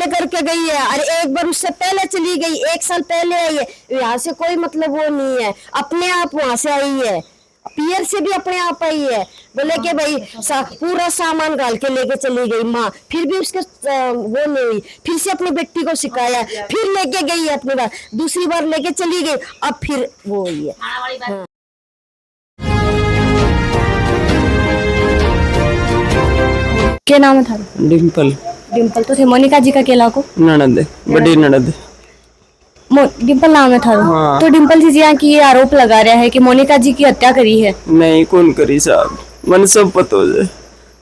करके गई है, और एक बार उससे पहले चली गई, 1 साल पहले आई है। यहाँ से कोई मतलब वो नहीं है, अपने आप वहां से आई है, पियर से भी अपने आप आई है। बोले कि भाई पूरा सामान डाल के लेके चली गई माँ, फिर भी उसके वो नहीं हुई, फिर से अपनी बेटी को सिखाया, फिर लेके गई है अपनी बार, दूसरी बार लेके चली गई, अब फिर वो हुई है। हाँ। क्या नाम है था? डिम्पल। डिम्पल तो थे मोनिका जी का केला को ननद, बड़ी ननद। डिम्पल नाम है था। हाँ। तो डिम्पल जी यहाँ की ये आरोप लगा रहे हैं कि मोनिका जी की हत्या करी है। नहीं, कौन करी साहब, मन सब पता है,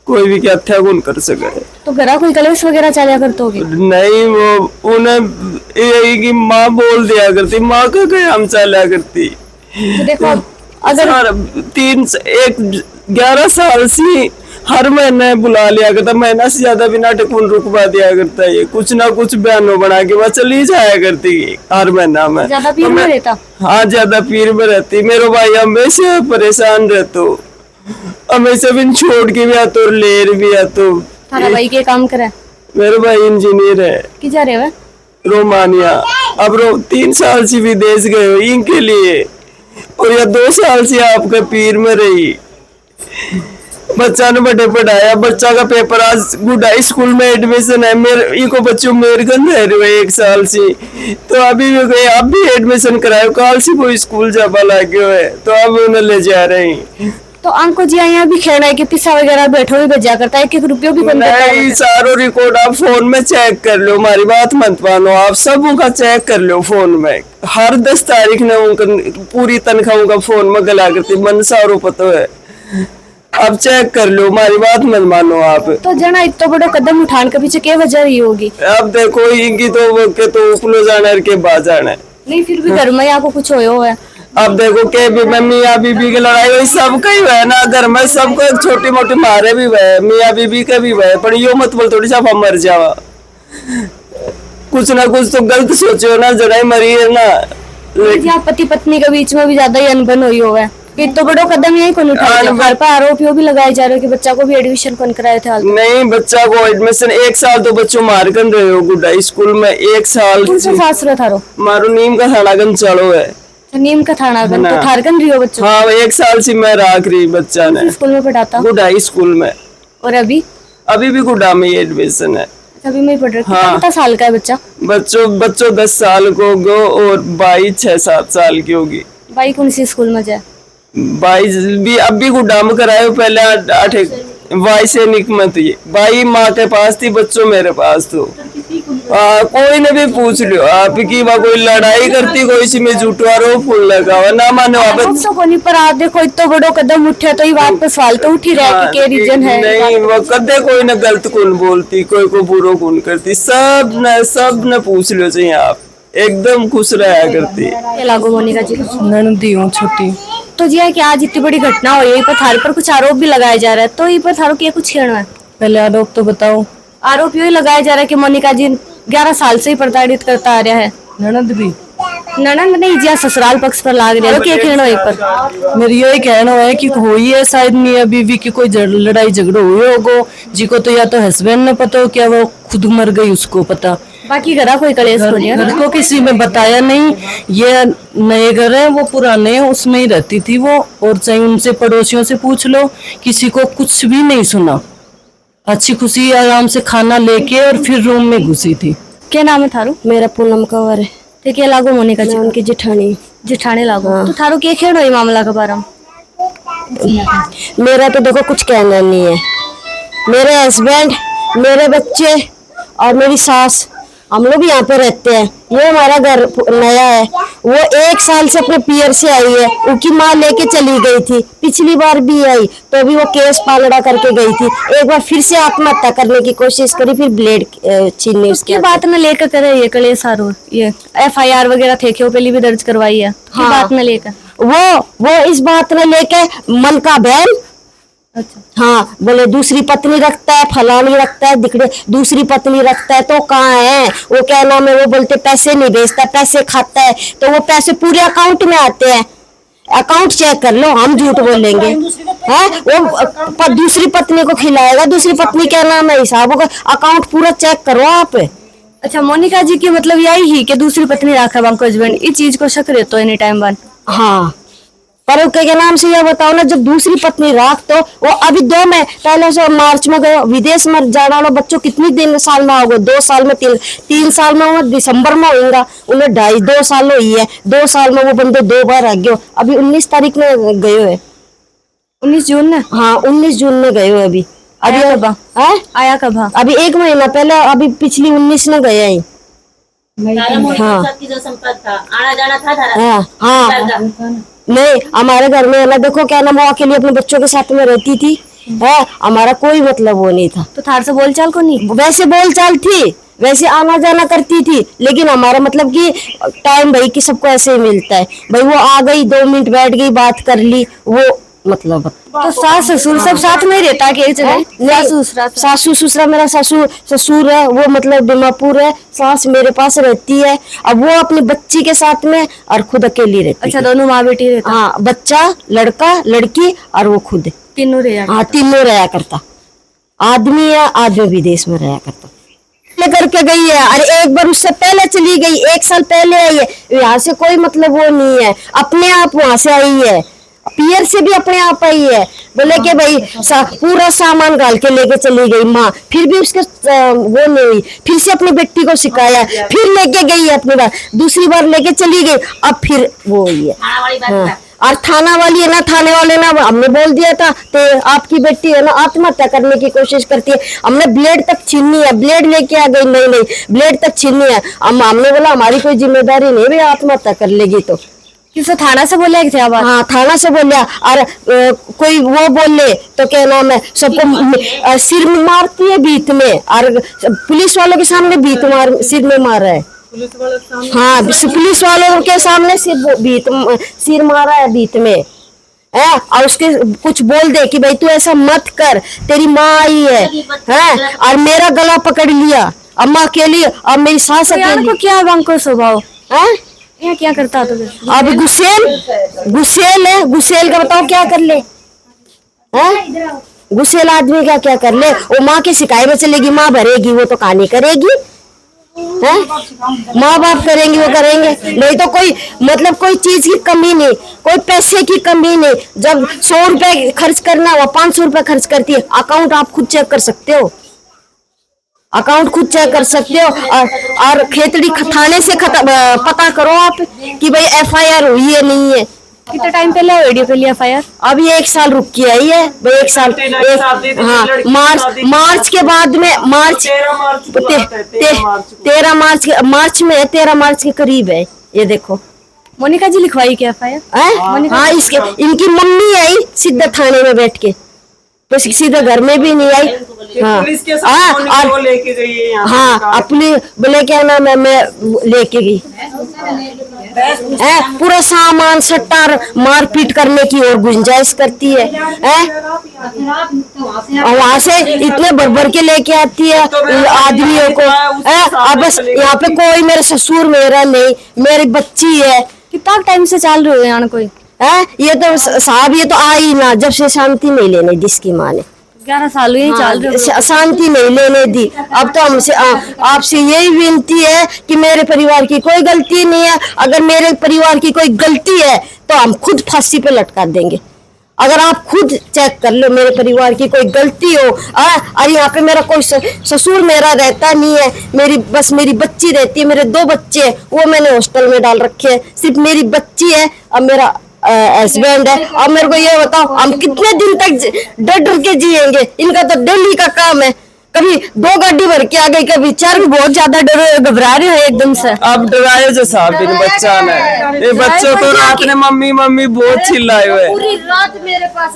कोई भी क्या हत्या कौन कर सके। तो घरा कोई कलेश वगैरह चला करते होगे? नहीं, वो उन्हें यही कि माँ बोल दिया करती, माँ का क्या हम चला करती। तो देखो अगर 11 साल से हर महीने बुला लिया करता, महीना से ज्यादा भी नाटक रुकवा दिया करता है, कुछ ना कुछ बयानों बना के वह चली जाया करती हर महीना में। ज्यादा पीर में रहता? हाँ, ज्यादा पीर में रहती। मेरे भाई हमेशा परेशान रहते, हमेशा बिन छोड़ के भी आते और लेर भी आते। थारा भाई के काम करे? मेरे भाई इंजीनियर है। कि जा रहे रोमानिया। अब 3 साल से विदेश गए हो इनके लिए, और यह 2 साल से आपका पीर में रही। बच्चा ने बड़े पढ़ाया, बच्चा का पेपर आज गुडाई स्कूल में एडमिशन है, मेरे इनको बच्चों मेरे गंद रह रहे 1 साल से, तो अभी भी गए, अब भी एडमिशन कराए, कल से वो स्कूल जापा लागे हुए, तो अब उन्हें ले जा रहे हैं। तो अंको जी यहाँ भी खेना है कि पिस्सा वगैरह बैठो भी भेजा करता है, 1 रुपये भी नहीं, सारो रिकॉर्ड आप फोन में चेक कर लो, हमारी बात मत मानो, आप सब उनका चेक कर लो फोन में। हर 10 तारीख ने उनका पूरी तनख्वाह उनका फोन में गला करती, मन सारो पता है, अब चेक कर लो, हमारी बात मत मानो आप। तो जना इतना बड़ा कदम उठाने के पीछे क्या वजह रही होगी? अब देखो इनकी तो उपलो जाना के बाद जाना है। नहीं, फिर भी घर में आपको कुछ होयो है। अब देखो के भी मियाँ बीबी की लड़ाई हुई, सबका ही है ना घर में, सबको छोटी मोटी मारे भी हुए, मियाँ बीबी के भी हुए, पर यो मत बोल थोड़ी सा मर जावा, कुछ ना कुछ तो गलत सोचो ना, जरा मरी है ना। पति पत्नी के बीच में भी ज्यादा ही अनबन हुई होगा, तो बड़ा कदम यही कौन उठाया? घर पर आरोपियों भी लगाए जा रहे हो कि बच्चा को भी एडमिशन कौन कराए थे? नहीं, बच्चा को एडमिशन 1 साल तो बच्चों मार कर रहे हो गुडाई स्कूल में, 1 साल। सासरा थारो? मारो नीम का थानागन चलो है। नीम का थाना गन तो थारगन रही हो बच्चों? हाँ, 1 साल से मैं राख रही बच्चा ने। स्कूल में पढ़ाता? गुडाई स्कूल में। और अभी भी गुडा में एडमिशन है। अभी मैं पढ़ रही। हाँ। कितना साल का है बच्चा? बच्चों 10 साल को गो, और बाई 6-7 साल की होगी। बाई कौन सी स्कूल में जाए? बाई भी अब भी गुड्डा में कराए, पहले 8 बाई से निकमत ये बाई माँ के पास थी, बच्चों मेरे पास तो। कोई ने भी पूछ लियो आपकी कोई लड़ाई करती, कोई सी में जुटवारो फूल लगा ना मानो आप तो कोनी पर आ देखो इतना बड़ो कदम उठे तो ये बात पर सवाल तो उठी रहा है कि क्या रीजन है? नहीं, वो कदे कोई न गलत कौन बोलती, कोई को बुरो कौन करती, सब ने पूछ लियो चाहिए, आप एकदम खुश रहा करती। लागो मोनिका जी ननदी हूँ छोटी। तो जी है कि आज इतनी बड़ी घटना हुई, यही पर थारे पर कुछ आरोप भी लगाया जा रहा है, तो ये पर थारो क्या कुछ कहना है? पहले आरोप तो बताओ। आरोप यही लगाया जा रहा है कि मोनिका जी 11 साल से ही प्रताड़ित करता आ रहा है। ननद भी? ननद नहीं जी, ससुराल पक्ष पर लाग रहा है, क्या कहना है पर? मेरी यही कहना है कि हुई है शायद मियाँ बीवी की कोई लड़ाई झगड़ा हुई होगो, जी को तो या तो हस्बैंड ने पता हो, क्या वो खुद मर गई उसको पता, बाकी घरा कोई कलेश घर को किसी में बताया नहीं। ये नए घर है, वो पुराने हैं, उसमें ही रहती थी वो, और चाहे उनसे पड़ोसियों से पूछ लो, किसी को कुछ भी नहीं सुना, अच्छी खुशी आराम से खाना लेके और फिर रूम में घुसी थी। क्या नाम है थारो? मेरा पूनम कंवर है। ठीक है, लागो मोनिका जी? उनकी जिठानी लागो। हाँ। तो थारो क्या खेल हुई मामला के बारे में? मेरा तो देखो कुछ कहना नहीं है, मेरे हस्बैंड, मेरे बच्चे और मेरी सास, हम लोग यहाँ पे रहते हैं। ये हमारा घर नया है, वो 1 साल से अपने पियर से आई है, उनकी माँ लेके चली गई थी, पिछली बार भी आई तो अभी वो केस पालड़ा करके गई थी, एक बार फिर से आत्महत्या करने की कोशिश करी, फिर ब्लेड छीनने उसकी बात न लेकर करे ये कलेश आरोप, ये FIR वगैरह थे क्यों पहले भी दर्ज करवाई है? हाँ। बात न लेकर वो इस बात न लेके मन का बहन। अच्छा। हाँ, बोले दूसरी पत्नी रखता है, फलानी रखता है, दिखड़े दूसरी पत्नी रखता है, तो कहाँ है वो, क्या नाम है, वो बोलते पैसे नहीं भेजता, पैसे खाता है, तो वो पैसे पूरे अकाउंट में आते हैं, अकाउंट चेक कर लो, हम झूठ बोलेंगे हैं? वो दूसरी पत्नी को खिलाएगा, दूसरी पत्नी क्या नाम है, हिसाब होगा, अकाउंट पूरा चेक करो आप। अच्छा, मोनिका जी की मतलब यही ही कि दूसरी पत्नी राखा बांको हस्बैंड, इस चीज को शक रहता है एनी टाइम बन। हाँ, पर के नाम से यह बताओ ना, जब दूसरी पत्नी राख तो वो अभी 2 में पहले से मार्च में गए विदेश में जाना वाला बच्चों कितनी दिन साल में हो गए, 2 साल में 3 साल में, वो दिसंबर में होगा, उन्हें 2.5 साल हुई है, 2 साल में वो बंदे 2 बार आ गए। अभी 19 तारीख में गए हुए, 19 जून में। हाँ 19 जून में गए हुए। अभी आया कब? है आया कब? अभी 1 महीना पहले, अभी पिछली 19 में गए हैं। हाँ जो संपर्क था, आना जाना था धारा। हाँ नहीं, हमारे घर में ना देखो क्या नाम, वो अकेली अपने बच्चों के साथ में रहती थी, है, हमारा कोई मतलब वो नहीं था। तो थार से बोलचाल को नहीं? वैसे बोलचाल थी, वैसे आना जाना करती थी, लेकिन हमारा मतलब कि टाइम भाई कि सबको ऐसे ही मिलता है भाई, वो आ गई 2 मिनट बैठ गई बात कर ली, वो मतलब। तो सास ससुर सब साथ में ही रहता है कि एक जगह? सासू ससुरा, मेरा ससुर है वो मतलब दिमापुर है, सास मेरे पास रहती है, अब वो अपनी बच्ची के साथ में और खुद अकेली रहती अच्छा, है। दोनों माँ बेटी रहता? हाँ, बच्चा, लड़का लड़की और वो खुद, तीनों रह? हाँ तीनों रहा करता। आदमी है, आदमी विदेश में रहा करता, लेकर के गई है। अरे एक बार उससे पहले चली गई, 1 साल पहले आई है, यहाँ से कोई मतलब वो नहीं है, अपने आप वहां से आई है, पियर से भी अपने आप आई है। बोले कि भाई पूरा सामान गाल के लेके चली गई माँ, फिर भी उसके वो नहीं हुई, फिर से अपनी बेटी को सिखाया, फिर लेके गई है अपनी बार, दूसरी बार लेके चली गई, अब फिर वो हुई है। हाँ, और थाना वाली है ना, थाने वाले ना, हमने बोल दिया था तो आपकी बेटी है ना आत्महत्या करने की कोशिश करती है, हमने ब्लेड तक छीननी है, ब्लेड लेके आ गई, नहीं ब्लेड तक छीननी है। हमने बोला हमारी कोई जिम्मेदारी नहीं भाई, आत्महत्या कर लेगी तो। किसे थाना से बोले थे? हाँ थाना से बोलिया, और कोई वो बोले तो क्या नाम है, सबको सिर में मारती है बीत में, और पुलिस वालों के सामने बीत मार, सिर में मार रहा है। हाँ पुलिस वालों के सामने सिर मारा है बीत में है, और उसके कुछ बोल दे कि भाई तू ऐसा मत कर, तेरी माँ आई है, और मेरा गला पकड़ लिया, अम्मा अकेली, अब मेरी सास अकेली। क्या बांको स्वभाव है, यहाँ क्या करता तो? अब गुस्सेल है, गुस्सेल का बताओ क्या कर ले, हैं? गुस्सेल आदमी का क्या कर ले, वो माँ के सिकाई में चलेगी, माँ भरेगी, वो तो कहानी करेगी, हैं? माँ बाप करेंगे, वो करेंगे, नहीं तो कोई मतलब कोई चीज की कमी नहीं, कोई पैसे की कमी नहीं। जब 100 रुपए खर्च करना वो 500 रुपए खर्च करती है, अकाउंट आप खुद चेक कर सकते हो, अकाउंट खुद चेक कर सकते हो, और खेतड़ी थाने से पता करो आप कि भाई FIR हुई है नहीं है। कितना टाइम पहले वीडियो पे लिया FIR? अभी 1 साल रुक के आई है भाई, 1 साल। हाँ मार्च के बाद में, मार्च 13 मार्च में, 13 मार्च के करीब है ये देखो। मोनिका जी लिखवाई क्या FIR? हाँ इसके, इनकी मम्मी आई सीधा थाने में बैठ के, तो सीधा घर में भी नहीं आई। हाँ और लेके गई है यहाँ। हाँ अपनी बोले क्या नाम है, मैं लेके गई पूरा सामान सट्टा मारपीट करने की और गुंजाइश करती है, और वहाँ से इतने भर के लेके आती है आदमियों को। अब बस यहाँ पे कोई मेरे ससुर मेरा नहीं, मेरी बच्ची है। कितना टाइम से चल रहे हो यहाँ कोई? ये तो साहब ये तो आई ना, जब से शांति नहीं लेने दी इसकी माँ ने, 11 साल हुए चल रहे हो, शांति नहीं लेने दी। अब तो हमसे आपसे यही विनती है कि मेरे परिवार की कोई गलती नहीं है, अगर मेरे परिवार की कोई गलती है तो हम खुद फांसी पे लटका देंगे। अगर आप खुद चेक कर लो मेरे परिवार की कोई गलती हो, और यहाँ पे मेरा कोई ससुर मेरा रहता नहीं है, बस मेरी बच्ची रहती है, मेरे 2 बच्चे हैं, वो मैंने हॉस्टल में डाल रखे हैं, सिर्फ मेरी बच्ची है, अब मेरा हस्बैंड है। अब मेरे को ये बताओ हम कितने दिन तक डर के जिएंगे? इनका तो डेली का काम है, कभी 2 गाड़ी भर के आ गई, कभी 4, बहुत ज्यादा घबरा रहे हो एकदम से। अब डराए जो साहब इन बच्चा ने, ये बच्चों तो रात ने मम्मी मम्मी बहुत चिल्लाए हुए, पूरी रात मेरे पास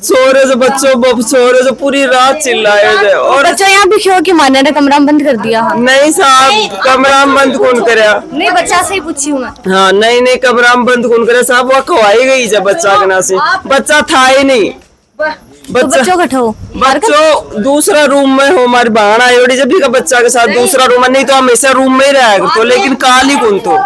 सो रहे जो बच्चों सो रहे जो पूरी रात चिल्लाए हुए। और बच्चा यहाँ भी क्यों कि माने ने कमरा बंद कर दिया? नहीं साहब कमरा बंद कौन करया? नहीं बच्चा से ही पूछी हूँ मैं। हाँ नहीं कमरा बंद कौन करे साहब, वो खवाई गई जब बच्चा के ना से, बच्चा था ही नहीं। बच्चों का ठो बच्चों दूसरा रूम में हो, हमारी बहन आई जब भी का बच्चा के साथ दूसरा रूम में, नहीं तो हमेशा रूम में ही रहा तो, लेकिन काल ही कौन तो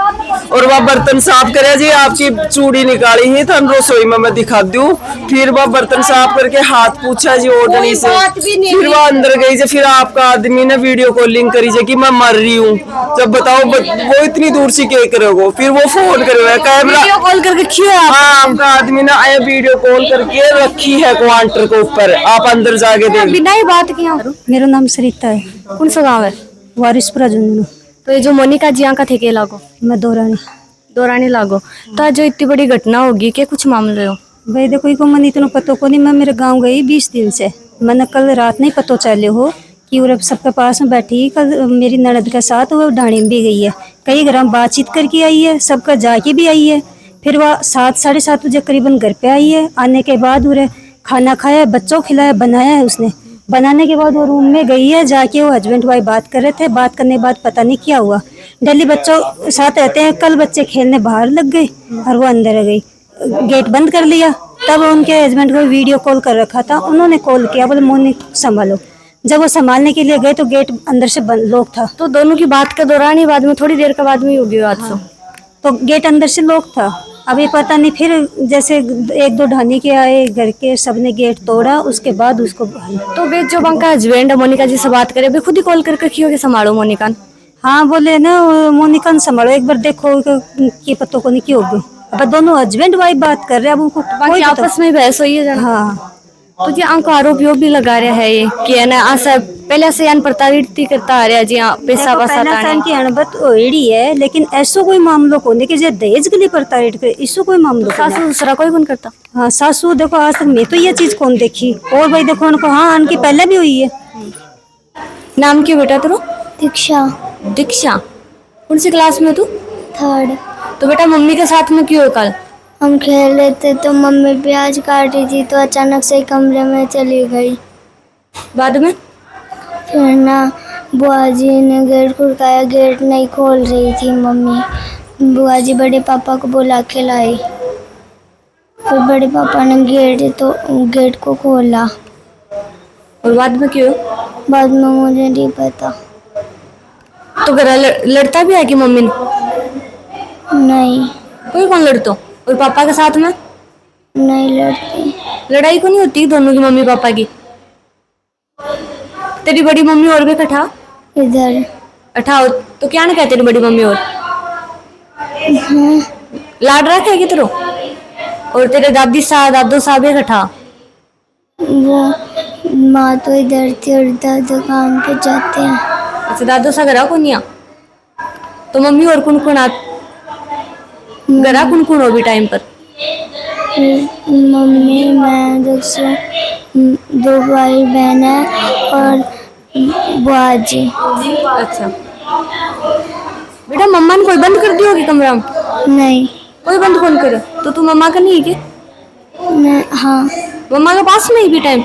और वह बर्तन साफ करे जी, आपकी चूड़ी निकाली ही था रसोई में, मैं दिखा दूं। फिर वह बर्तन साफ करके हाथ पूछा जी ओढ़नी से, फिर वह अंदर गई जी। फिर आपका आदमी ने वीडियो कॉलिंग करी जी कि मैं मर रही हूँ। जब बताओ वो इतनी दूर से क्या करोगे, फिर वो फोन करे कैमरा वीडियो कॉल करके क्यों हाँ, आपका आदमी ने आया वीडियो कॉल करके रखी है क्वार्टर के ऊपर, आप अंदर जाके देख। बिना ही बात किया? मेरा नाम सरिता है। कौन सा गाँव है? वारिसपुरा झुंझुनू। तो ये जो मोनिका जिया का थे के लागो? मैं दौरानी लागो। तो आज जो इतनी बड़ी घटना होगी, क्या कुछ मामले हो? भाई देखो को मन इतना पतो को नहीं, मैं मेरे गांव गई 20 दिन से। मैंने कल रात नहीं पतो चले हो कि वो सबके पास में बैठी। कल मेरी ननद के साथ वो ढाणी में भी गई है, कई ग्राम बातचीत करके आई है, सबका जाके भी आई है। फिर वह 7 साढ़े 7 बजे करीबन घर पे आई है। आने के बाद उन्हें खाना खाया, बच्चों को खिलाया, बनाया है उसने। बनाने के बाद वो रूम में गई है, जाके वो हस्बैंड वाइफ बात कर रहे थे। बात करने के बाद पता नहीं क्या हुआ, डेली बच्चों साथ रहते हैं। कल बच्चे खेलने बाहर लग गए और वो अंदर आ गई, गेट बंद कर लिया। तब उनके हस्बैंड को वीडियो कॉल कर रखा था, उन्होंने कॉल किया, बोले मोनी संभालो। जब वो संभालने के लिए गए तो गेट अंदर से बंद लॉक था। तो दोनों की बात के दौरान ही, बाद में थोड़ी देर के बाद में होगी हादसा? तो गेट अंदर से लॉक था। अभी पता नहीं, फिर जैसे 1-2 ढानी के आए घर के, सबने गेट तोड़ा, उसके बाद उसको। तो वे जो उनका हस्बैंड मोनिका जी से बात करे, वे खुद ही कॉल करके क्यों के संभालो मोनिका? हाँ बोले ना मोनिका संभालो, एक बार देखो कि पत्तों को नहीं क्यों होगी। अब दोनों हस्बैंड वाइफ बात कर रहे हैं, अब उनको बाकी आपस में बहस हुई है। हाँ तो जी आंको आरोप योग भी लगा रहा है ये कि है ना आशा पहले से यान प्रताड़ित करता आ रहा है जी। हाँ, पैसा वसा की अणबत ओड़ी है, लेकिन ऐसा कोई मामलो को नहीं कि जो दहेज के लिए प्रताड़ित करे, इसको कोई मामलो को सासू दूसरा कोई कौन करता? हाँ सासू देखो, आज तक मैं तो ये चीज कौन देखी। और भाई देखो उनको, हाँ उनकी पहले भी हुई है। नाम क्यों बेटा तेरा? दीक्षा। दीक्षा। कौन सी क्लास में तू? 3rd। तो बेटा मम्मी के साथ में क्यों कल? हम खेल रहे थे तो मम्मी प्याज काट रही थी, तो अचानक से कमरे में चली गई। बाद में फिर ना बुआ जी ने गेट खुड़काया, गेट नहीं खोल रही थी मम्मी। बुआ जी बड़े पापा को बुला के लाई, फिर बड़े पापा ने गेट को खोला। और बाद में क्यों? बाद में मुझे नहीं पता। तो घर लड़ता भी है कि मम्मी ने? नहीं। कोई कौन लड़तो? और पापा के साथ में नहीं लड़ती। लड़ाई को नहीं होती दोनों की, मम्मी पापा की? तेरी बड़ी मम्मी और भी कठा इधर अठाओ तो क्या ना कहते तेरी बड़ी मम्मी? और लाड रखा है कि तेरो? और तेरे दादी दादो साहब है कठा? वो माँ तो इधर थी और दादा काम पे जाते हैं। अच्छा, दादो सा घरा को नहीं आ? तो मम्मी और कौन कौन आ घरा, कौन कौन हो भी टाइम पर? मम्मी, मैं, 2 भाई बहन है और बुआ जी। अच्छा बेटा, मम्मा ने कोई बंद कर दी होगी कमरा में? नहीं। कोई बंद कौन करे? तो तू मम्मा का नहीं है क्या? नहीं। हाँ। मम्मा के पास में ही भी टाइम?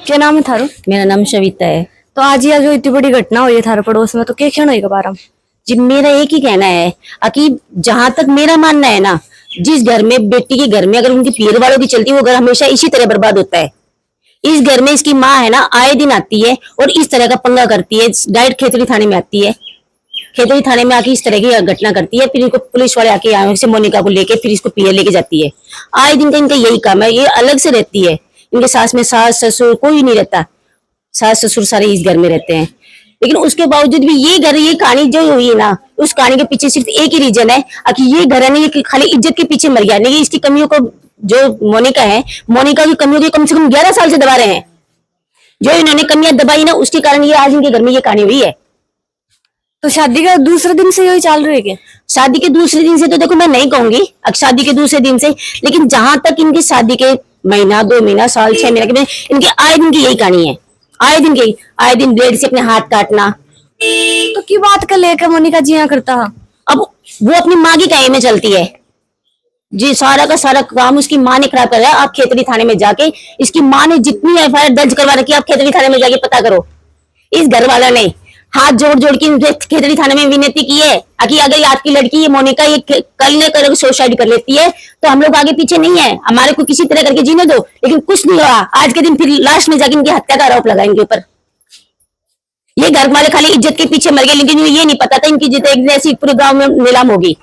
क्या नाम है थारो? मेरा नाम सविता है। तो आज ये जो इतनी बड़ी घटना हुई है थारे पड़ोस में, तो क्या क्षण होगा बारह? जी मेरा एक ही कहना है कि जहां तक मेरा मानना है ना, जिस घर में बेटी के घर में अगर उनकी पीर वालों की चलती है, वो घर हमेशा इसी तरह बर्बाद होता है। इस घर में इसकी माँ है ना, आए दिन आती है और इस तरह का पंगा करती है। डायरेक्ट खेतड़ी थाने में आती है, खेतड़ी थाने में आके इस तरह की घटना करती है। फिर इनको पुलिस वाले आके यहाँ से मोनिका को लेके फिर इसको पीए लेके जाती है। आए दिन का इनका यही काम है। ये अलग से रहती है, इनके सास में सास ससुर कोई नहीं रहता, सास ससुर सारे इस घर में रहते हैं। लेकिन उसके बावजूद भी ये घर, ये कहानी जो हुई है ना, उस कहानी के पीछे सिर्फ एक ही रीजन है कि ये घर है ना, ये खाली इज्जत के पीछे मर गया। नहीं, इसकी कमियों को जो मोनिका है, मोनिका की कमियों को कम से कम 11 साल से दबा रहे हैं। जो इन्होंने कमियां दबाई ना, उसके कारण ये आज इनके घर में ये कहानी हुई है। तो शादी का दूसरे दिन से यही चल रही है क्या? शादी के दूसरे दिन से तो देखो मैं नहीं कहूंगी, शादी के दूसरे दिन से, लेकिन जहां तक इनकी शादी के महीना 2 महीना साल 6 महीने के इनके आए दिन की यही कहानी है। आए दिन ब्लेड से अपने हाथ काटना। तो की बात कर लेकर मोनिका जी यहाँ करता है? अब वो अपनी माँ की कहे में चलती है जी, सारा का सारा काम उसकी माँ ने खराब कराया। आप खेतड़ी थाने में जाके, इसकी माँ ने जितनी FIR दर्ज करवा रखी है, आप खेतड़ी थाने में जाके पता करो। इस घर वाला ने हाथ जोड़ जोड़ के खेतड़ी थाने में विनती की है कि अगर आपकी लड़की ये मोनिका ये कल ने कर सुसाइड कर लेती है तो हम लोग आगे पीछे नहीं है, हमारे को किसी तरह करके जीने दो। लेकिन कुछ नहीं हुआ। आज के दिन फिर लास्ट में जाके इनकी हत्या का आरोप लगा इनके ऊपर। ये घर वाले खाली इज्जत के पीछे मर गए, लेकिन ये नहीं पता था इनकी जित एक जैसी पूरे गांव में नीलाम होगी।